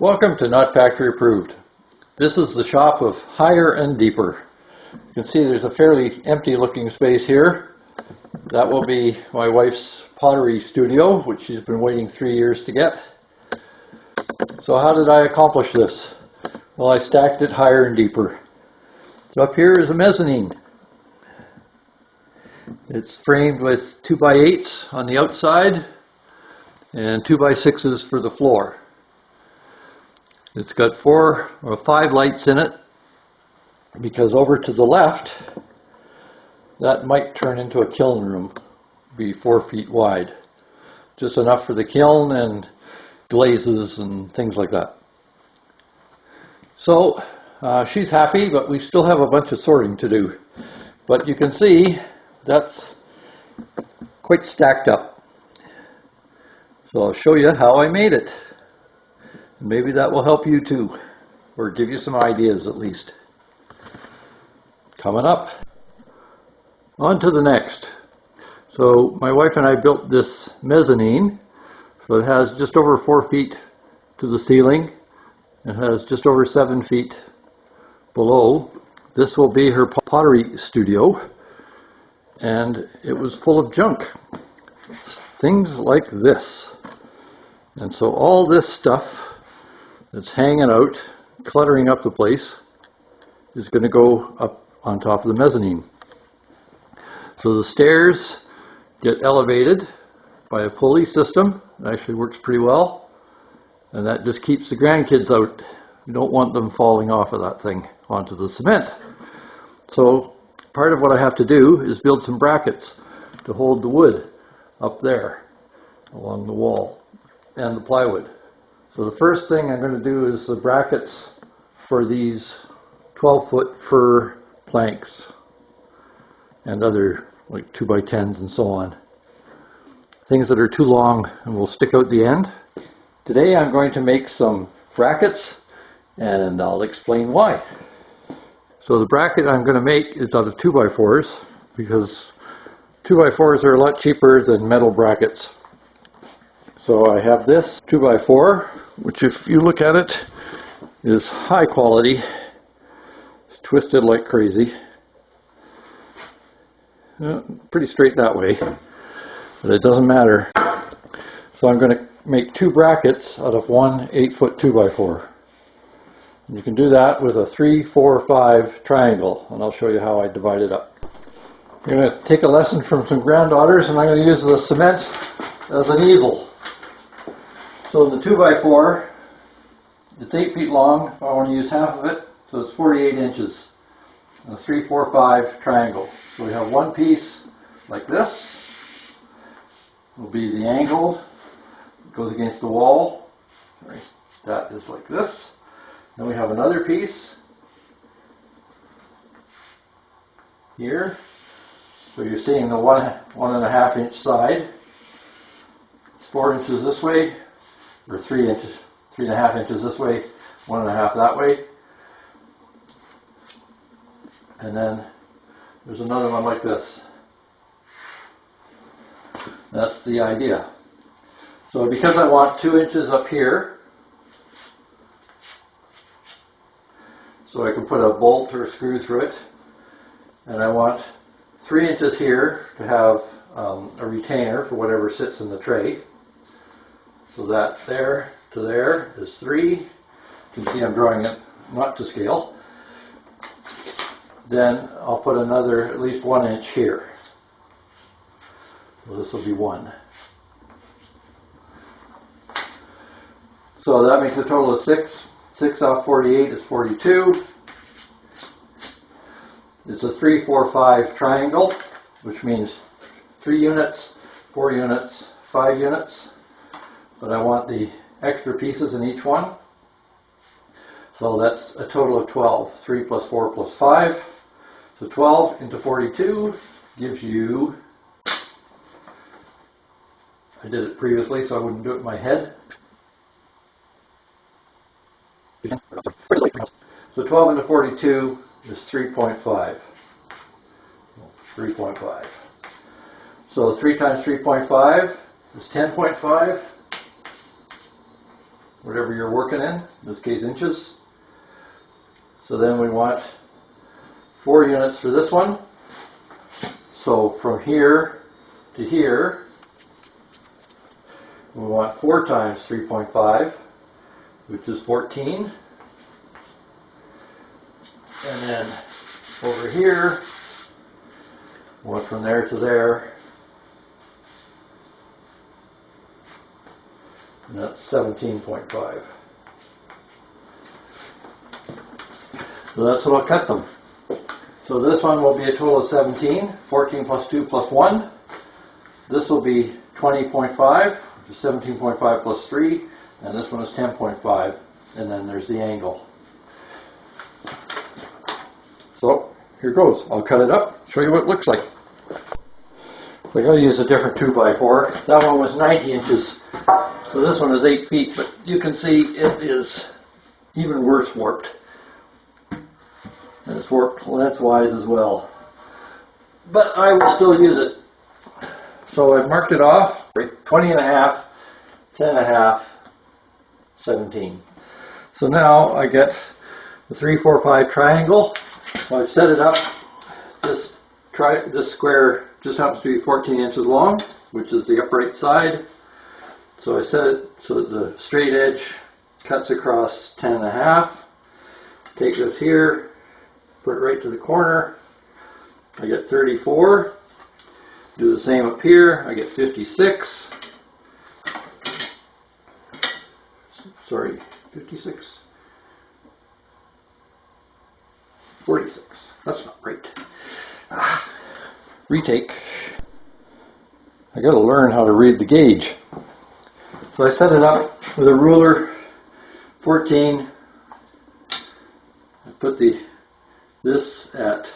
Welcome to Not Factory Approved. This is the shop of Higher and Deeper. You can see there's a fairly empty looking space here. That will be my wife's pottery studio, which she's been waiting 3 years to get. So how did I accomplish this? Well, I stacked it higher and deeper. So up here is a mezzanine. It's framed with 2x8s on the outside and 2x6s for the floor. It's got 4 or 5 lights in it, because over to the left, that might turn into a kiln room, be 4 feet wide. Just enough for the kiln and glazes and things like that. So she's happy, but we still have a bunch of sorting to do. But you can see that's quite stacked up. So I'll show you how I made it. Maybe that will help you too, or give you some ideas at least. Coming up. On to the next. So my wife and I built this mezzanine. So it has just over 4 feet to the ceiling. It has just over 7 feet below. This will be her pottery studio. And it was full of junk. Things like this. And so all this stuff that's hanging out, cluttering up the place, is going to go up on top of the mezzanine. So the stairs get elevated by a pulley system. It actually works pretty well. And that just keeps the grandkids out. You don't want them falling off of that thing onto the cement. So part of what I have to do is build some brackets to hold the wood up there along the wall and the plywood. So the first thing I'm going to do is the brackets for these 12-foot fir planks and other like 2x10s and so on. Things that are too long and will stick out the end. Today I'm going to make some brackets and I'll explain why. So the bracket I'm going to make is out of 2x4s because 2x4s are a lot cheaper than metal brackets. So I have this 2x4, which if you look at it is high quality. It's twisted like crazy. Pretty straight that way, but it doesn't matter. So I'm going to make 2 brackets out of one 8-foot 2x4. And you can do that with a 3, 4, 5 triangle, and I'll show you how I divide it up. I'm going to take a lesson from some granddaughters, and I'm going to use the cement as an easel. So the 2x4, it's 8 feet long. I want to use half of it, so it's 48 inches. A 3, 4, 5 triangle. So we have one piece like this. Will be the angle. It goes against the wall. Right. That is like this. Then we have another piece here. So you're seeing the 1.5 inch side. It's 4 inches this way. Or 3 inches, 3.5 inches this way, 1.5 that way. And then there's another one like this. That's the idea. So because I want 2 inches up here, so I can put a bolt or a screw through it, and I want 3 inches here to have a retainer for whatever sits in the tray. So that there to there is 3. You can see I'm drawing it not to scale. Then I'll put another at least 1 inch here. So this will be 1. So that makes a total of 6. 6 off 48 is 42. It's a 3, 4, 5 triangle, which means 3 units, 4 units, 5 units. But I want the extra pieces in each one. So that's a total of 12. 3 plus 4 plus 5. So 12 into 42 gives you, I did it previously so I wouldn't do it in my head. So 12 into 42 is 3.5. 3.5. So 3 times 3.5 is 10.5. whatever you're working in this case inches. So then we want 4 units for this one. So from here to here, we want 4 times 3.5, which is 14. And then over here, we want from there to there, and that's 17.5. So that's what I'll cut them. So this one will be a total of 17, 14 plus 2 plus 1. This will be 20.5, which is 17.5 plus 3, and this one is 10.5, and then there's the angle. So here goes. I'll cut it up, show you what it looks like. So I gotta use a different 2x4. That one was 90 inches, so this one is 8 feet, but you can see it is even worse warped. And it's warped lengthwise as well. But I will still use it. So I've marked it off, 20 and a half, 10 and a half, 17. So now I get the 3, 4, 5 triangle. So I've set it up. This square just happens to be 14 inches long, which is the upright side. So I set it so that the straight edge cuts across 10 and a half. Take this here, put it right to the corner. I get 34. Do the same up here. I get 56. Sorry, 56. 46. That's not right. Retake. I got to learn how to read the gauge. So I set it up with a ruler, 14. I put this at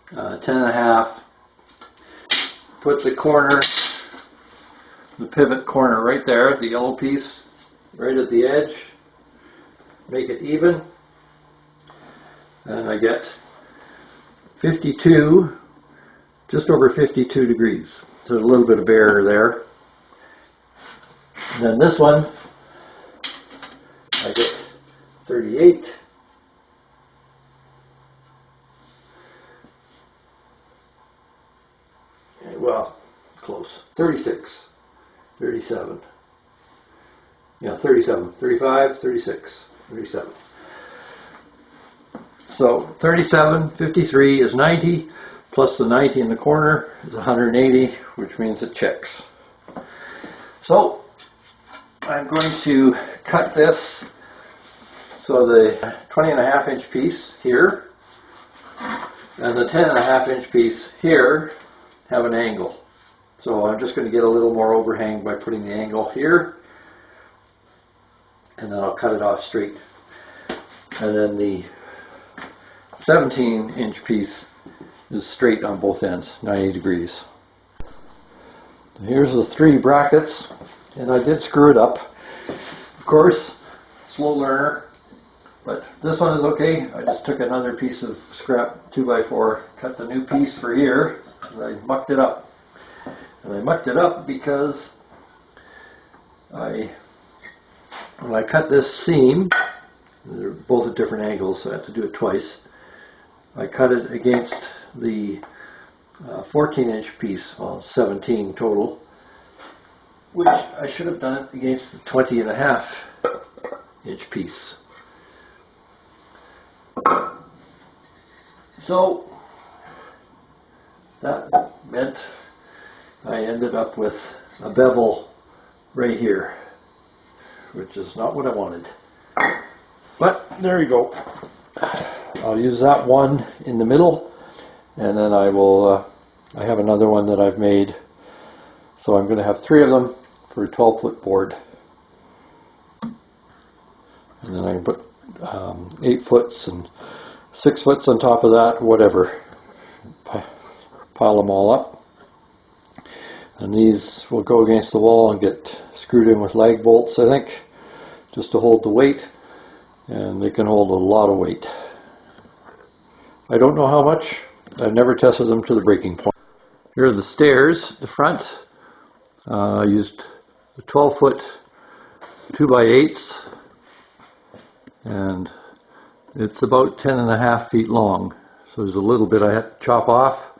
10 and a half. Put the corner, the pivot corner right there, the yellow piece, right at the edge. Make it even. And I get 52, just over 52 degrees. So a little bit of error there. And then this one, I get 38. Well, close. 36, 37. Yeah, 37, 35, 36, 37. So 37, 53 is 90, plus the 90 in the corner is 180, which means it checks. So I'm going to cut this so the 20 and a half inch piece here and the 10 and a half inch piece here have an angle. So I'm just going to get a little more overhang by putting the angle here, and then I'll cut it off straight. And then the 17 inch piece is straight on both ends, 90 degrees. Here's the 3 brackets, and I did screw it up. Of course, slow learner, but this one is okay. I just took another piece of scrap 2x4, cut the new piece for here, and I mucked it up. And I mucked it up because when I cut this seam, they're both at different angles, so I had to do it twice. I cut it against the 14 inch piece, well 17 total, which I should have done it against the 20 and a half inch piece. So that meant I ended up with a bevel right here, which is not what I wanted. But there you go. I'll use that one in the middle, and then I have another one that I've made. So I'm going to have 3 of them for a 12-foot board. And then I can put 8 foots and 6 foots on top of that, whatever. Pile them all up. And these will go against the wall and get screwed in with lag bolts, I think, just to hold the weight. And they can hold a lot of weight. I don't know how much. I've never tested them to the breaking point. Here are the stairs, the front. I used a 12-foot 2x8s, and it's about 10.5 feet long. So there's a little bit I have to chop off.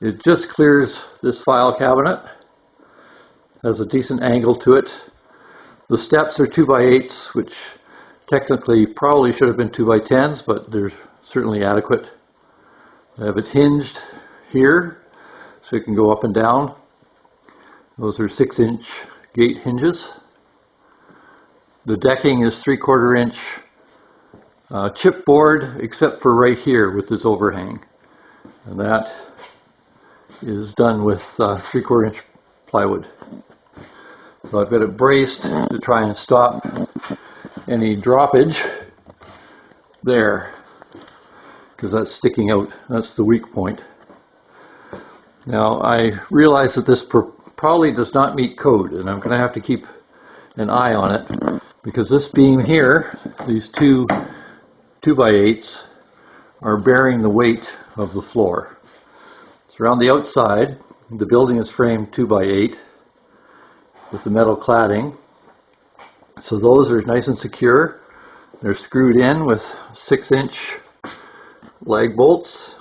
It just clears this file cabinet. Has a decent angle to it. The steps are 2x8s, which technically probably should have been 2x10s, but they're certainly adequate. I have it hinged here, so it can go up and down. Those are 6-inch gate hinges. The decking is 3/4 inch chipboard, except for right here with this overhang. And that is done with 3/4 inch plywood. So I've got it braced to try and stop any droppage there, because that's sticking out. That's the weak point. Now I realize that this probably does not meet code, and I'm going to have to keep an eye on it, because this beam here, these two 2x8s, are bearing the weight of the floor. So around the outside, the building is framed 2x8 with the metal cladding. So those are nice and secure. They're screwed in with 6-inch lag bolts,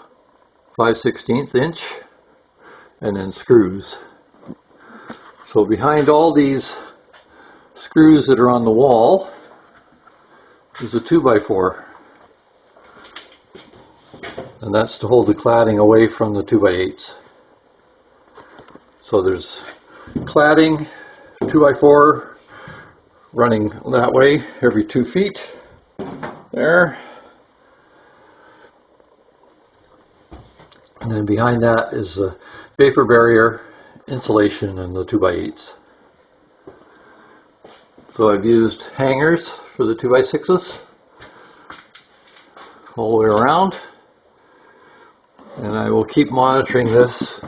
5/16 inch, and then screws. So behind all these screws that are on the wall is a 2x4. And that's to hold the cladding away from the 2x8s. So there's cladding, 2x4 running that way every 2 feet. There. And then behind that is the vapor barrier, insulation, and the 2x8s. So I've used hangers for the 2x6s all the way around. And I will keep monitoring this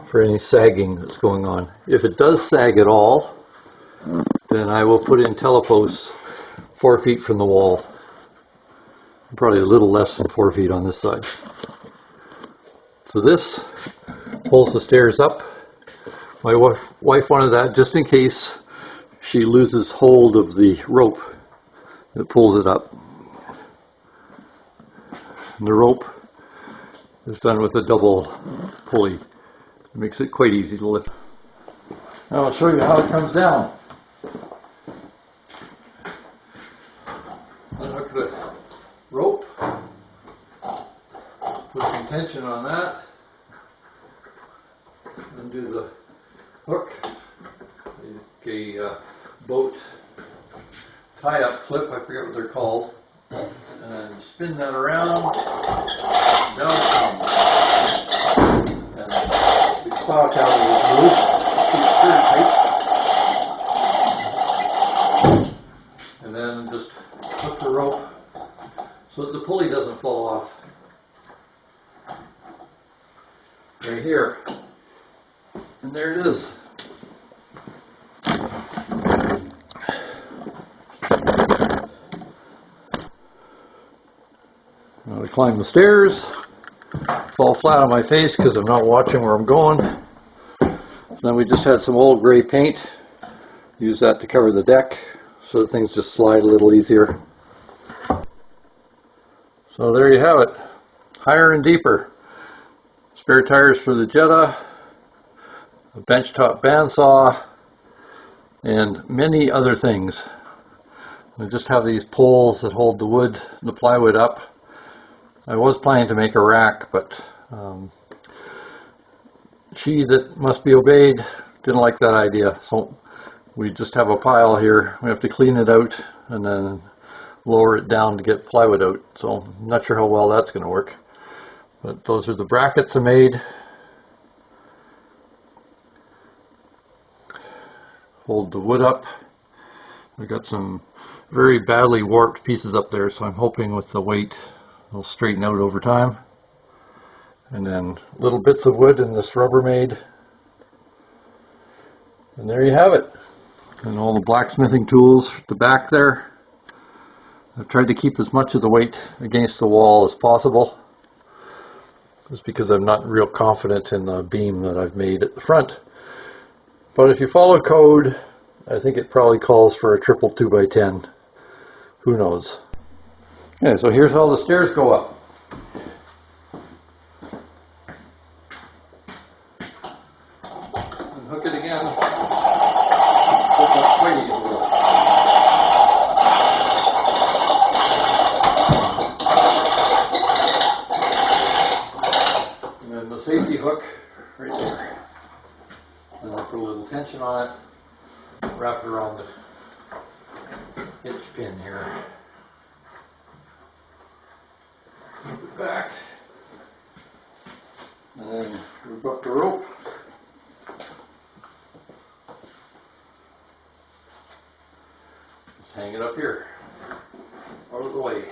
for any sagging that's going on. If it does sag at all, then I will put in teleposts 4 feet from the wall. Probably a little less than 4 feet on this side. So this pulls the stairs up. My wife wanted that just in case she loses hold of the rope that pulls it up. And the rope is done with a double pulley. It makes it quite easy to lift. Now I'll show you how it comes down. Unhook the rope, put some tension on that, undo the hook, a boat tie-up clip, I forget what they're called, and then spin that around, down it comes. And the file cabinet is loose, keep it tight, and then just hook the rope so that the pulley doesn't fall off. Right here. And there it is. Now I climb the stairs, fall flat on my face because I'm not watching where I'm going. Then we just had some old gray paint. Use that to cover the deck so that things just slide a little easier. So there you have it. Higher and deeper. Spare tires for the Jetta, a benchtop bandsaw, and many other things. I just have these poles that hold the wood, the plywood up. I was planning to make a rack, but she that must be obeyed didn't like that idea. So we just have a pile here. We have to clean it out and then lower it down to get plywood out. So I'm not sure how well that's going to work. But those are the brackets I made. Hold the wood up. We've got some very badly warped pieces up there, so I'm hoping with the weight they'll straighten out over time. And then little bits of wood in this Rubbermaid. And there you have it. And all the blacksmithing tools at the back there. I've tried to keep as much of the weight against the wall as possible, just because I'm not real confident in the beam that I've made at the front. But if you follow code I think it probably calls for a triple 2x10. Who knows? Okay, so here's how the stairs go up. And hook it again. Hook up quite easily. And then the safety hook right there. And I'll put a little tension on it. Wrap it around the hitch pin here. Flip it back. And then we've got the rope. Just hang it up here. Out of the way.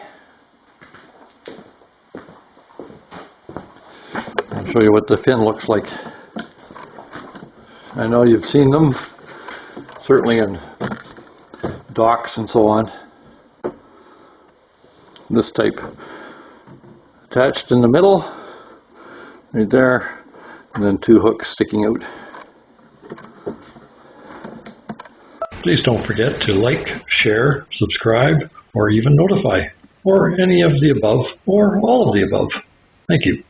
I'll show you what the pin looks like. I know you've seen them, certainly in docks and so on. This type. Attached in the middle, right there, and then two hooks sticking out. Please don't forget to like, share, subscribe, or even notify, or any of the above, or all of the above. Thank you.